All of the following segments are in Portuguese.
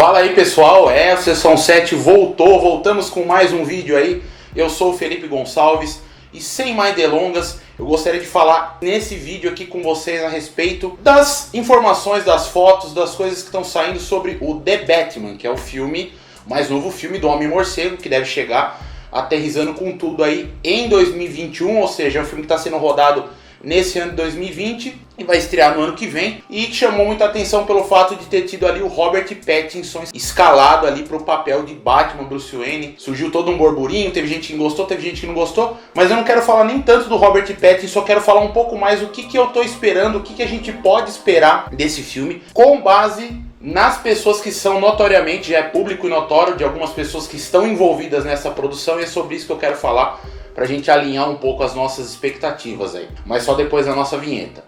Fala aí pessoal, a Sessão 7 voltamos com mais um vídeo aí. Eu sou o Felipe Gonçalves e sem mais delongas, eu gostaria de falar nesse vídeo aqui com vocês a respeito das informações, das fotos, das coisas que estão saindo sobre o The Batman, que é o filme, o mais novo filme do Homem-Morcego, que deve chegar aterrissando com tudo aí em 2021, ou seja, é um filme que está sendo rodado nesse ano de 2020 e vai estrear no ano que vem, e que chamou muita atenção pelo fato de ter tido ali o Robert Pattinson escalado ali para o papel de Batman, Bruce Wayne. Surgiu todo um burburinho, teve gente que gostou, teve gente que não gostou, mas eu não quero falar nem tanto do Robert Pattinson, só quero falar um pouco mais o que eu tô esperando, o que a gente pode esperar desse filme, com base nas pessoas que são notoriamente, já é público e notório, de algumas pessoas que estão envolvidas nessa produção, e é sobre isso que eu quero falar, pra gente alinhar um pouco as nossas expectativas aí. Mas só depois da nossa vinheta.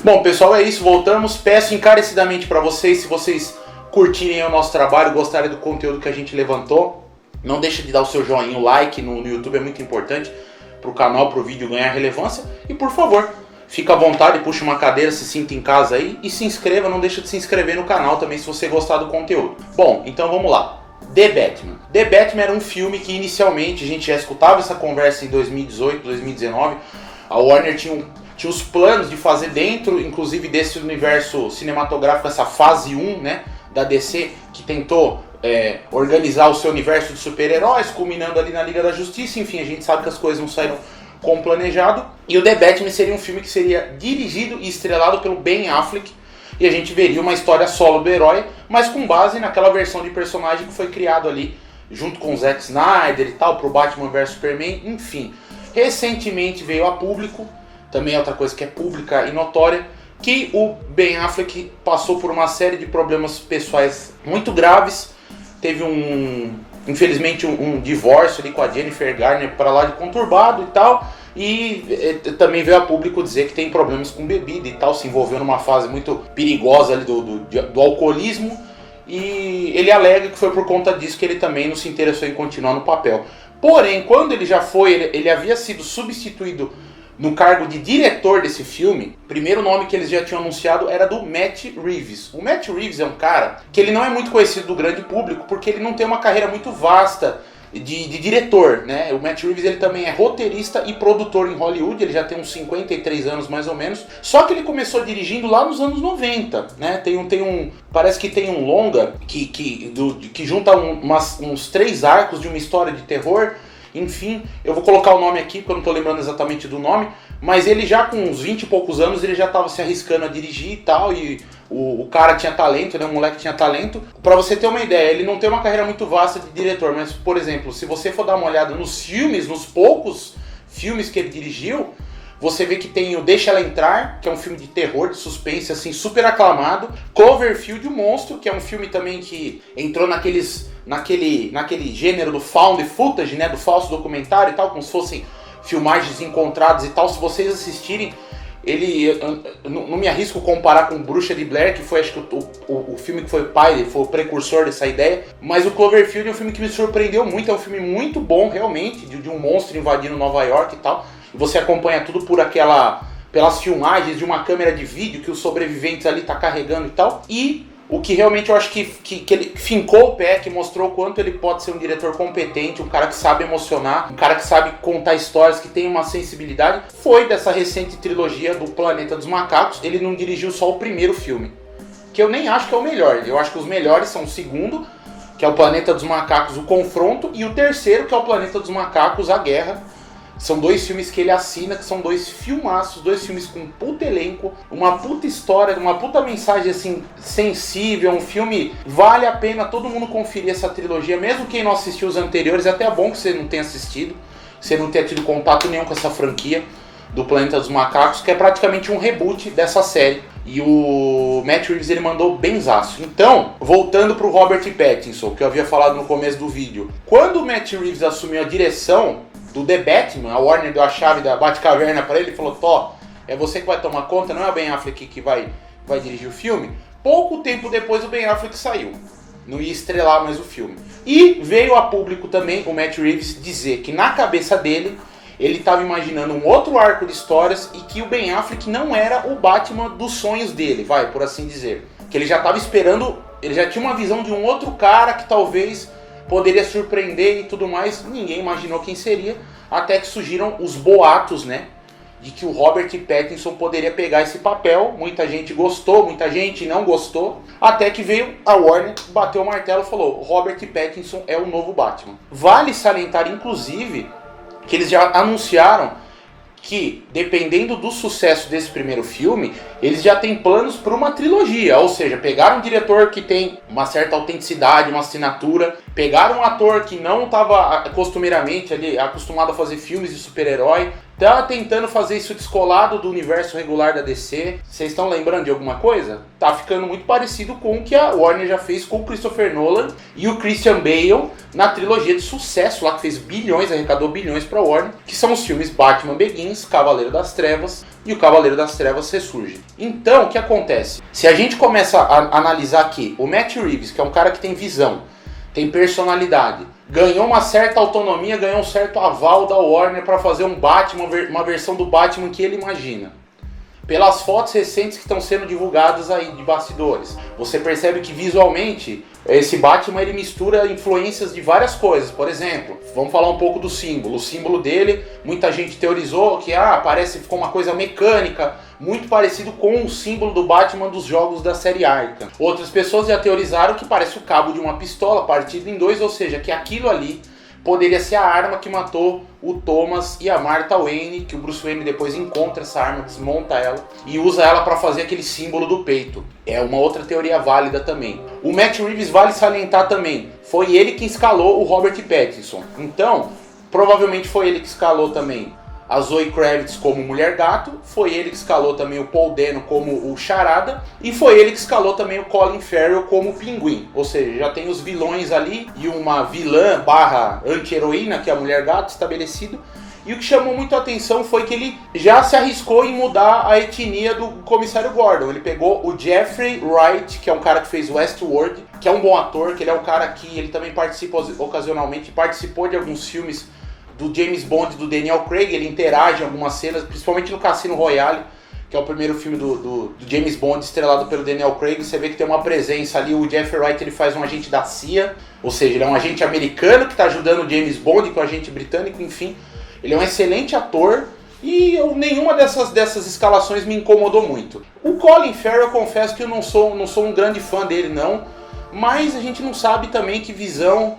Bom pessoal, é isso, voltamos. Peço encarecidamente para vocês, se vocês curtirem o nosso trabalho, gostarem do conteúdo que a gente levantou, não deixe de dar o seu joinha, o like no YouTube é muito importante pro canal, pro vídeo ganhar relevância. E por favor, fica à vontade, puxa uma cadeira, se sinta em casa aí e se inscreva, não deixa de se inscrever no canal também se você gostar do conteúdo. Bom, então vamos lá. The Batman. The Batman era um filme que inicialmente a gente já escutava essa conversa em 2018, 2019. A Warner tinha os planos de fazer dentro, inclusive desse universo cinematográfico, essa fase 1, né, da DC, que tentou organizar o seu universo de super-heróis, culminando ali na Liga da Justiça. Enfim, a gente sabe que as coisas não saíram como planejado, e o The Batman seria um filme que seria dirigido e estrelado pelo Ben Affleck, e a gente veria uma história solo do herói, mas com base naquela versão de personagem que foi criado ali, junto com o Zack Snyder e tal, pro Batman vs Superman, enfim. Recentemente veio a público, também é outra coisa que é pública e notória, que o Ben Affleck passou por uma série de problemas pessoais muito graves, teve infelizmente um divórcio ali com a Jennifer Garner para lá de conturbado e tal, e também veio a público dizer que tem problemas com bebida e tal, se envolveu numa fase muito perigosa ali do alcoolismo, e ele alega que foi por conta disso que ele também não se interessou em continuar no papel. Porém, quando ele já foi, ele havia sido substituído no cargo de diretor desse filme. O primeiro nome que eles já tinham anunciado era do Matt Reeves. O Matt Reeves é um cara que ele não é muito conhecido do grande público, porque ele não tem uma carreira muito vasta de diretor, né? O Matt Reeves ele também é roteirista e produtor em Hollywood, ele já tem uns 53 anos mais ou menos, só que ele começou dirigindo lá nos anos 90, né? Parece que tem um longa que junta uns 3 arcos de uma história de terror. Enfim, eu vou colocar o nome aqui, porque eu não estou lembrando exatamente do nome, mas ele já com uns 20 e poucos anos, ele já estava se arriscando a dirigir e tal, e o cara tinha talento, né? O moleque tinha talento. Pra você ter uma ideia, ele não tem uma carreira muito vasta de diretor, mas, por exemplo, se você for dar uma olhada nos filmes, nos poucos filmes que ele dirigiu, você vê que tem o Deixa Ela Entrar, que é um filme de terror, de suspense, assim, super aclamado. Cloverfield, o Monstro, que é um filme também que entrou naquele gênero do found footage, né, do falso documentário e tal, como se fossem filmagens encontradas e tal. Se vocês assistirem, não me arrisco comparar com Bruxa de Blair, que foi, acho que o filme que foi o pai, foi o precursor dessa ideia, mas o Cloverfield é um filme que me surpreendeu muito, é um filme muito bom, realmente, de um monstro invadindo Nova York e tal. Você acompanha tudo pelas filmagens de uma câmera de vídeo que os sobreviventes ali tá carregando e tal. E o que realmente eu acho que ele fincou o pé, que mostrou o quanto ele pode ser um diretor competente, um cara que sabe emocionar, um cara que sabe contar histórias, que tem uma sensibilidade, foi dessa recente trilogia do Planeta dos Macacos. Ele não dirigiu só o primeiro filme, que eu nem acho que é o melhor. Eu acho que os melhores são o segundo, que é o Planeta dos Macacos, o Confronto, e o terceiro, que é o Planeta dos Macacos, a Guerra. São 2 filmes que ele assina, que são 2 filmaços, 2 filmes com um puta elenco, uma puta história, uma puta mensagem assim, sensível, um filme, vale a pena todo mundo conferir essa trilogia, mesmo quem não assistiu os anteriores. É até bom que você não tenha assistido, que você não tenha tido contato nenhum com essa franquia do Planeta dos Macacos, que é praticamente um reboot dessa série. E o Matt Reeves ele mandou benzaço. Então, voltando pro Robert Pattinson, que eu havia falado no começo do vídeo. Quando o Matt Reeves assumiu a direção do The Batman, a Warner deu a chave da Batcaverna pra ele e falou: Tó, é você que vai tomar conta, não é o Ben Affleck que vai dirigir o filme. Pouco tempo depois o Ben Affleck saiu, não ia estrelar mais o filme. E veio a público também o Matt Reeves dizer que na cabeça dele ele estava imaginando um outro arco de histórias e que o Ben Affleck não era o Batman dos sonhos dele, vai, por assim dizer. Que ele já estava esperando, ele já tinha uma visão de um outro cara que talvez poderia surpreender e tudo mais. Ninguém imaginou quem seria, até que surgiram os boatos, né? De que o Robert Pattinson poderia pegar esse papel. Muita gente gostou, muita gente não gostou. Até que veio a Warner, bateu o martelo e falou: Robert Pattinson é o novo Batman. Vale salientar, inclusive, que eles já anunciaram que, dependendo do sucesso desse primeiro filme, eles já têm planos para uma trilogia. Ou seja, pegaram um diretor que tem uma certa autenticidade, uma assinatura, pegaram um ator que não estava costumeiramente ali acostumado a fazer filmes de super-herói, tá tentando fazer isso descolado do universo regular da DC. Vocês estão lembrando de alguma coisa? Tá ficando muito parecido com o que a Warner já fez com o Christopher Nolan e o Christian Bale na trilogia de sucesso lá, que fez bilhões, arrecadou bilhões pra Warner, que são os filmes Batman Begins, Cavaleiro das Trevas e o Cavaleiro das Trevas Ressurge. Então, o que acontece? Se a gente começa a analisar aqui, o Matt Reeves, que é um cara que tem visão, tem personalidade, ganhou uma certa autonomia, ganhou um certo aval da Warner para fazer um Batman, uma versão do Batman que ele imagina. Pelas fotos recentes que estão sendo divulgadas aí de bastidores, você percebe que visualmente esse Batman ele mistura influências de várias coisas. Por exemplo, vamos falar um pouco do símbolo. O símbolo dele, muita gente teorizou que ficou uma coisa mecânica, muito parecido com o símbolo do Batman dos jogos da série Arkham. Outras pessoas já teorizaram que parece o cabo de uma pistola partido em dois, ou seja, que aquilo ali poderia ser a arma que matou o Thomas e a Martha Wayne, que o Bruce Wayne depois encontra essa arma, desmonta ela e usa ela para fazer aquele símbolo do peito. É uma outra teoria válida também. O Matt Reeves, vale salientar também, foi ele que escalou o Robert Pattinson. Então, provavelmente foi ele que escalou também a Zoe Kravitz como Mulher Gato, foi ele que escalou também o Paul Dano como o Charada, e foi ele que escalou também o Colin Farrell como o Pinguim. Ou seja, já tem os vilões ali e uma vilã barra anti-heroína, que é a Mulher Gato, estabelecido. E o que chamou muito a atenção foi que ele já se arriscou em mudar a etnia do Comissário Gordon. Ele pegou o Jeffrey Wright, que é um cara que fez Westworld, que é um bom ator, que ele é um cara que ele também participa ocasionalmente, participou de alguns filmes do James Bond, do Daniel Craig. Ele interage em algumas cenas, principalmente no Cassino Royale, que é o primeiro filme do James Bond estrelado pelo Daniel Craig. Você vê que tem uma presença ali. O Jeffrey Wright ele faz um agente da CIA, ou seja, ele é um agente americano que está ajudando o James Bond com o agente britânico, enfim. Ele é um excelente ator e nenhuma dessas escalações me incomodou muito. O Colin Farrell, eu confesso que eu não sou um grande fã dele não, mas a gente não sabe também que visão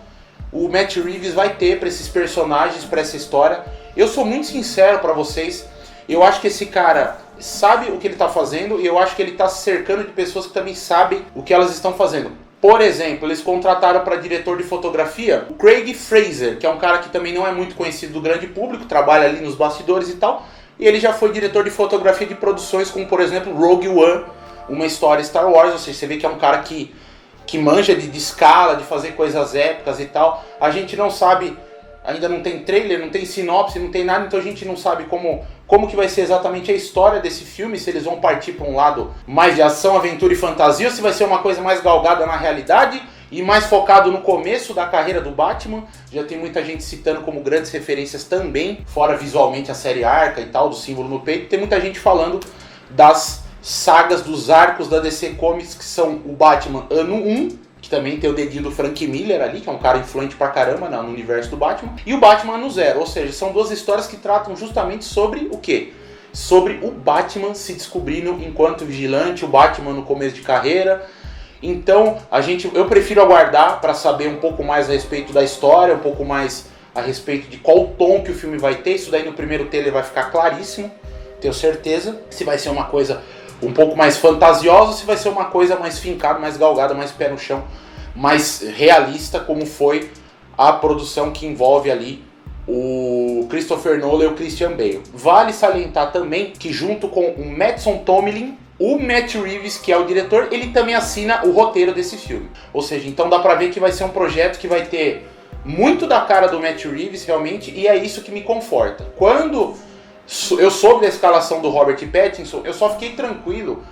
o Matt Reeves vai ter para esses personagens, para essa história. Eu sou muito sincero para vocês, eu acho que esse cara sabe o que ele está fazendo e eu acho que ele está se cercando de pessoas que também sabem o que elas estão fazendo. Por exemplo, eles contrataram para diretor de fotografia o Craig Fraser, que é um cara que também não é muito conhecido do grande público, trabalha ali nos bastidores e tal, e ele já foi diretor de fotografia de produções como, por exemplo, Rogue One, uma história Star Wars. Ou seja, você vê que é um cara que manja de escala, de fazer coisas épicas e tal. A gente não sabe, ainda não tem trailer, não tem sinopse, não tem nada, então a gente não sabe como que vai ser exatamente a história desse filme, se eles vão partir para um lado mais de ação, aventura e fantasia, ou se vai ser uma coisa mais galgada na realidade e mais focado no começo da carreira do Batman. Já tem muita gente citando como grandes referências também, fora visualmente a série Arca e tal, do símbolo no peito. Tem muita gente falando das sagas, dos arcos da DC Comics, que são o Batman Ano 1, que também tem o dedinho do Frank Miller ali, que é um cara influente pra caramba no universo do Batman, e o Batman Ano 0, ou seja, são duas histórias que tratam justamente sobre o quê? Sobre o Batman se descobrindo enquanto vigilante, o Batman no começo de carreira. Então, eu prefiro aguardar para saber um pouco mais a respeito da história, um pouco mais a respeito de qual tom que o filme vai ter. Isso daí no primeiro trailer vai ficar claríssimo, tenho certeza, se vai ser uma coisa um pouco mais fantasiosa, se vai ser uma coisa mais fincada, mais galgada, mais pé no chão, mais realista, como foi a produção que envolve ali o Christopher Nolan e o Christian Bale. Vale salientar também que junto com o Madsen Tomlin, o Matt Reeves, que é o diretor, ele também assina o roteiro desse filme. Ou seja, então dá pra ver que vai ser um projeto que vai ter muito da cara do Matt Reeves realmente, e é isso que me conforta. Quando eu soube da escalação do Robert Pattinson, eu só fiquei tranquilo.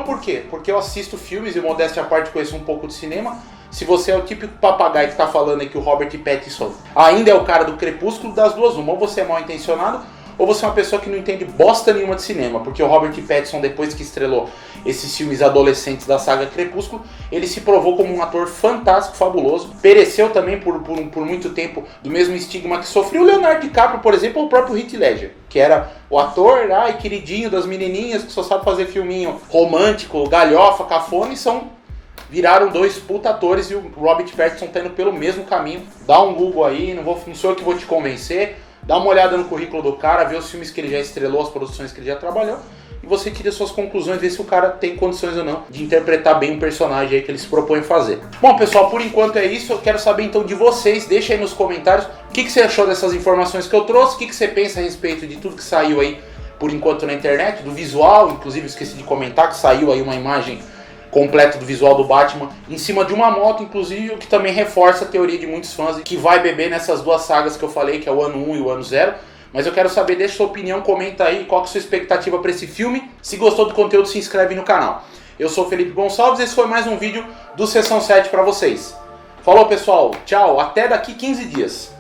Por quê? Porque eu assisto filmes e, modéstia à parte, conheço um pouco de cinema. Se você é o típico papagaio que tá falando aí que o Robert Pattinson ainda é o cara do Crepúsculo, das duas uma, ou você é mal intencionado, ou você é uma pessoa que não entende bosta nenhuma de cinema, porque o Robert Pattinson, depois que estrelou esses filmes adolescentes da saga Crepúsculo, ele se provou como um ator fantástico, fabuloso, pereceu também por muito tempo do mesmo estigma que sofreu o Leonardo DiCaprio, por exemplo, ou o próprio Heath Ledger, que era o ator, queridinho das menininhas, que só sabe fazer filminho romântico, galhofa, cafona, e viraram dois puta atores, e o Robert Pattinson tá indo pelo mesmo caminho. Dá um Google aí, não sou eu que vou te convencer. Dá uma olhada no currículo do cara, vê os filmes que ele já estrelou, as produções que ele já trabalhou, e você tira suas conclusões, vê se o cara tem condições ou não de interpretar bem o personagem aí que ele se propõe a fazer. Bom, pessoal, por enquanto é isso. Eu quero saber então de vocês, deixa aí nos comentários o que você achou dessas informações que eu trouxe, o que você pensa a respeito de tudo que saiu aí por enquanto na internet, do visual. Inclusive esqueci de comentar que saiu aí uma imagem completa do visual do Batman em cima de uma moto, inclusive, o que também reforça a teoria de muitos fãs que vai beber nessas duas sagas que eu falei, que é o ano 1 e o ano 0. Mas eu quero saber, deixa sua opinião, comenta aí qual que é a sua expectativa para esse filme. Se gostou do conteúdo, se inscreve no canal. Eu sou o Felipe Gonçalves, esse foi mais um vídeo do Sessão 7 para vocês. Falou, pessoal, tchau, até daqui 15 dias.